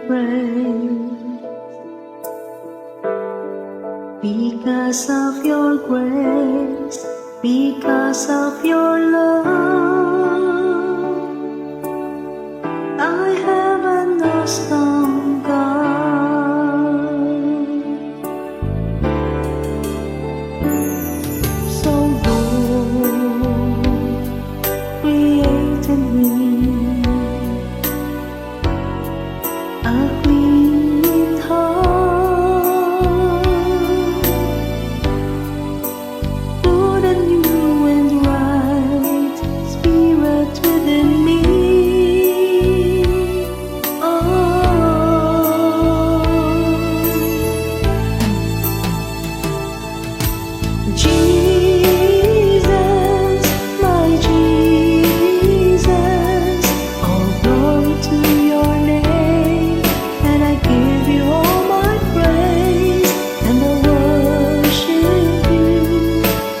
praise. Because of your grace, because of your love, I have an awesome God. So Lord, create in me a clean heart, put a new and right spirit within me. Jesus, my Jesus, all glory to your name, and I give you all my praise, and I worship you,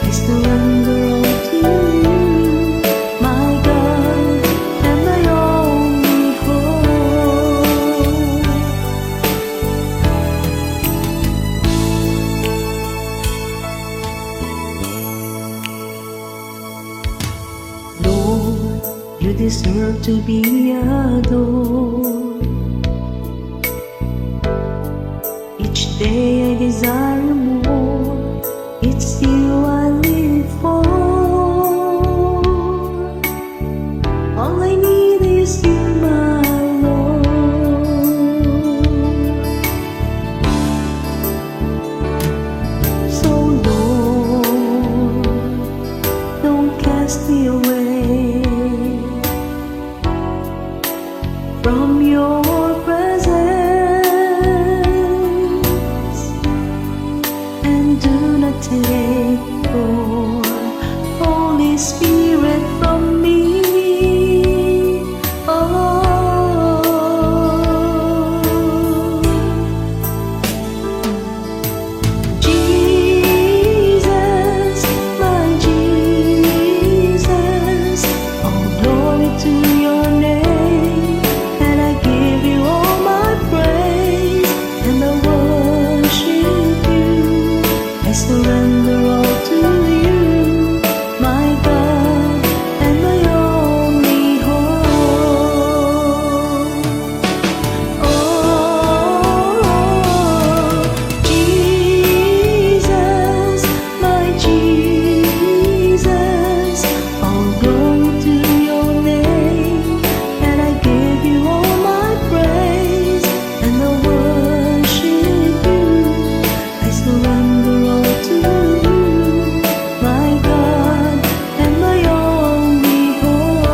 I surrender all to you, my God, and my only hope. Lord, you deserve to be adored. Each day I desire more. It's you I live for. All I need is you, my Lord. So Lord, don't cast me away from your presence, and do not take your Holy Spirit from me. Jesus, my Jesus, all glory to your name, and I give you all my praise, and I worship you, I surrender all to you, my God, and my only hope. Oh, Jesus, my Jesus, all glory to your name, and I give you all my praise, and I worship you, I surrender all to you, my God, and my only hope.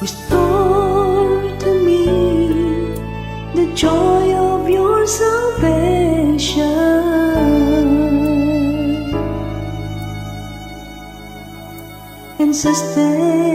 Restore to me the joy of your salvation, and sustain